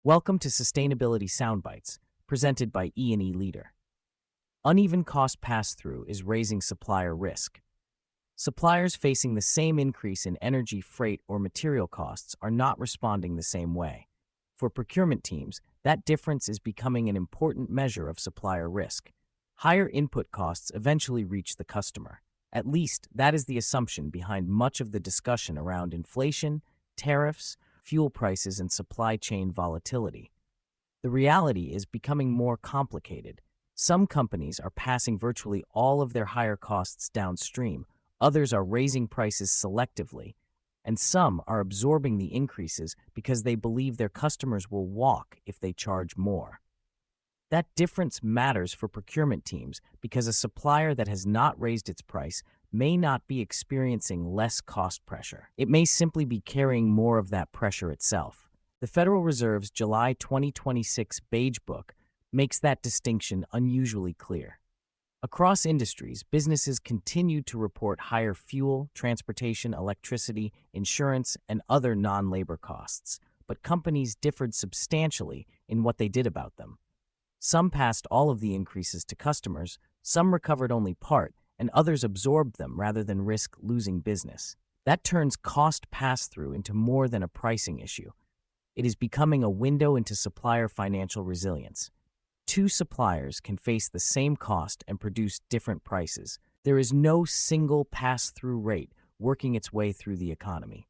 Welcome to Sustainability Soundbites, presented by E&E Leader. Uneven cost pass-through is raising supplier risk. Suppliers facing the same increase in energy, freight, or material costs are not responding the same way. For procurement teams, that difference is becoming an important measure of supplier risk. Higher input costs eventually reach the customer. At least, that is the assumption behind much of the discussion around inflation, tariffs, fuel prices, and supply chain volatility. The reality is becoming more complicated. Some companies are passing virtually all of their higher costs downstream, others are raising prices selectively, and some are absorbing the increases because they believe their customers will walk if they charge more. That difference matters for procurement teams because a supplier that has not raised its price may not be experiencing less cost pressure. It may simply be carrying more of that pressure itself. The Federal Reserve's July 2026 Beige Book makes that distinction unusually clear. Across industries, businesses continued to report higher fuel, transportation, electricity, insurance, and other non-labor costs, but companies differed substantially in what they did about them. Some passed all of the increases to customers, some recovered only part, and others absorbed them rather than risk losing business. That turns cost pass-through into more than a pricing issue. It is becoming a window into supplier financial resilience. Two suppliers can face the same cost and produce different prices. There is no single pass-through rate working its way through the economy.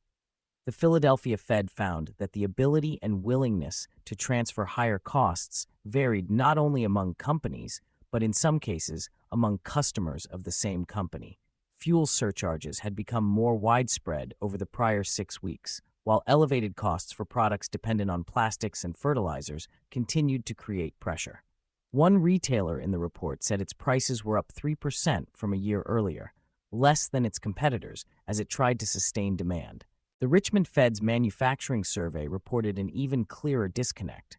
The Philadelphia Fed found that the ability and willingness to transfer higher costs varied not only among companies, but in some cases, among customers of the same company. Fuel surcharges had become more widespread over the prior 6 weeks, while elevated costs for products dependent on plastics and fertilizers continued to create pressure. One retailer in the report said its prices were up 3% from a year earlier, less than its competitors, as it tried to sustain demand. The Richmond Fed's manufacturing survey reported an even clearer disconnect.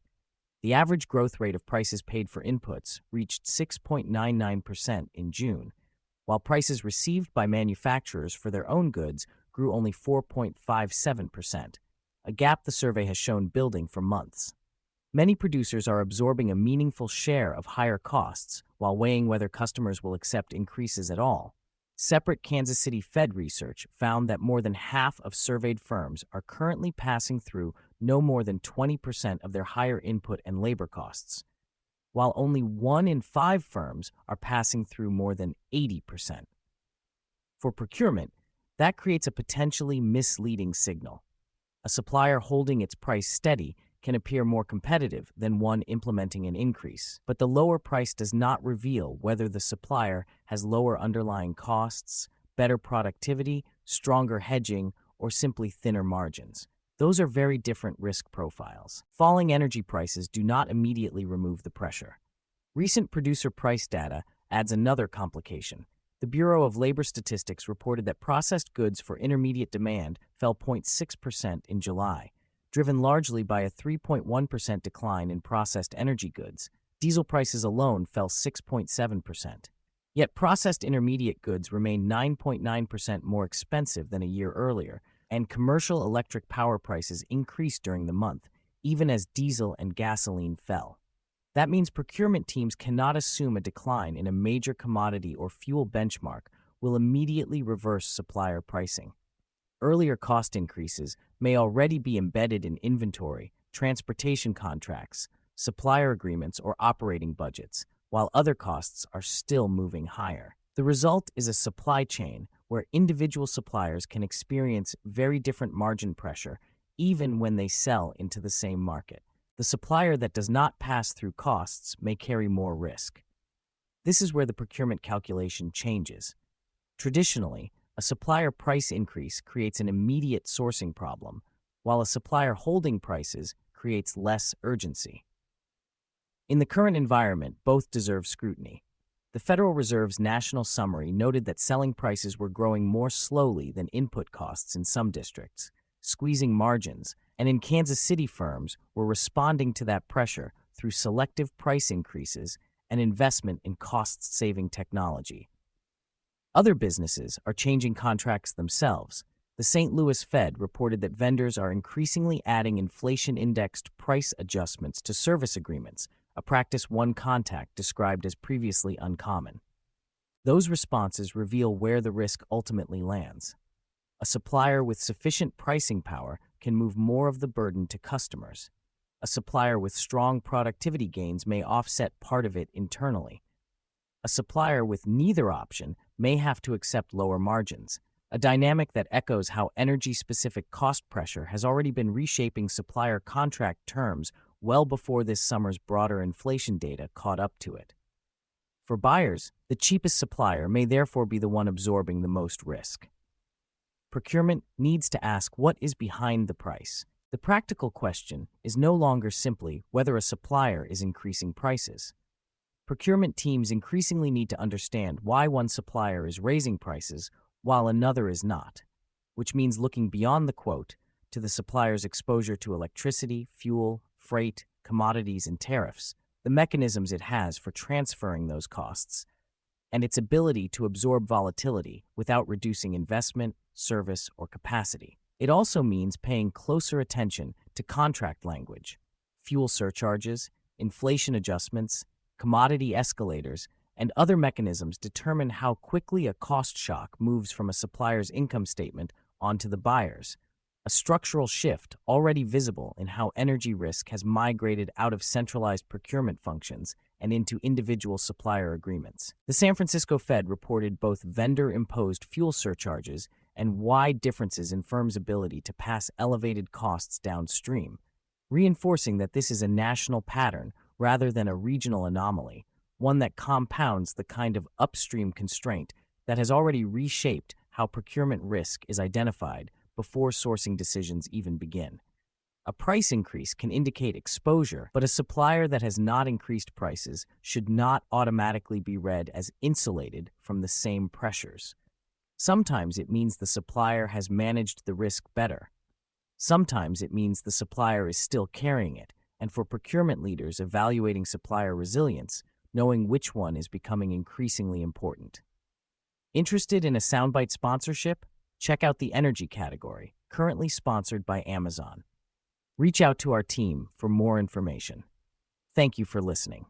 The average growth rate of prices paid for inputs reached 6.99% in June, while prices received by manufacturers for their own goods grew only 4.57%, a gap the survey has shown building for months. Many producers are absorbing a meaningful share of higher costs while weighing whether customers will accept increases at all. Separate Kansas City Fed research found that more than half of surveyed firms are currently passing through no more than 20% of their higher input and labor costs, while only 1 in 5 firms are passing through more than 80%. For procurement, that creates a potentially misleading signal. A supplier holding its price steady can appear more competitive than one implementing an increase, but the lower price does not reveal whether the supplier has lower underlying costs, better productivity, stronger hedging, or simply thinner margins. Those are very different risk profiles. Falling energy prices do not immediately remove the pressure. Recent producer price data adds another complication. The Bureau of Labor Statistics reported that processed goods for intermediate demand fell 0.6% in July, driven largely by a 3.1% decline in processed energy goods. Diesel prices alone fell 6.7%. Yet processed intermediate goods remained 9.9% more expensive than a year earlier, and commercial electric power prices increased during the month, even as diesel and gasoline fell. That means procurement teams cannot assume a decline in a major commodity or fuel benchmark will immediately reverse supplier pricing. Earlier cost increases may already be embedded in inventory, transportation contracts, supplier agreements, or operating budgets, while other costs are still moving higher. The result is a supply chain where individual suppliers can experience very different margin pressure even when they sell into the same market. The supplier that does not pass through costs may carry more risk. This is where the procurement calculation changes. Traditionally, a supplier price increase creates an immediate sourcing problem, while a supplier holding prices creates less urgency. In the current environment, both deserve scrutiny. The Federal Reserve's National Summary noted that selling prices were growing more slowly than input costs in some districts, squeezing margins, and in Kansas City firms were responding to that pressure through selective price increases and investment in cost-saving technology. Other businesses are changing contracts themselves. The St. Louis Fed reported that vendors are increasingly adding inflation-indexed price adjustments to service agreements, a practice one contact described as previously uncommon. Those responses reveal where the risk ultimately lands. A supplier with sufficient pricing power can move more of the burden to customers. A supplier with strong productivity gains may offset part of it internally. A supplier with neither option may have to accept lower margins, a dynamic that echoes how energy-specific cost pressure has already been reshaping supplier contract terms well before this summer's broader inflation data caught up to it. For buyers, the cheapest supplier may therefore be the one absorbing the most risk. Procurement needs to ask what is behind the price. The practical question is no longer simply whether a supplier is increasing prices. Procurement teams increasingly need to understand why one supplier is raising prices while another is not, which means looking beyond the quote to the supplier's exposure to electricity, fuel, freight, commodities, and tariffs, the mechanisms it has for transferring those costs, and its ability to absorb volatility without reducing investment, service, or capacity. It also means paying closer attention to contract language, fuel surcharges, inflation adjustments, commodity escalators, and other mechanisms determine how quickly a cost shock moves from a supplier's income statement onto the buyer's, a structural shift already visible in how energy risk has migrated out of centralized procurement functions and into individual supplier agreements. The San Francisco Fed reported both vendor-imposed fuel surcharges and wide differences in firms' ability to pass elevated costs downstream, reinforcing that this is a national pattern rather than a regional anomaly, one that compounds the kind of upstream constraint that has already reshaped how procurement risk is identified before sourcing decisions even begin. A price increase can indicate exposure, but a supplier that has not increased prices should not automatically be read as insulated from the same pressures. Sometimes it means the supplier has managed the risk better. Sometimes it means the supplier is still carrying it, and for procurement leaders evaluating supplier resilience, knowing which one is becoming increasingly important. Interested in a soundbite sponsorship? Check out the energy category, currently sponsored by Amazon. Reach out to our team for more information. Thank you for listening.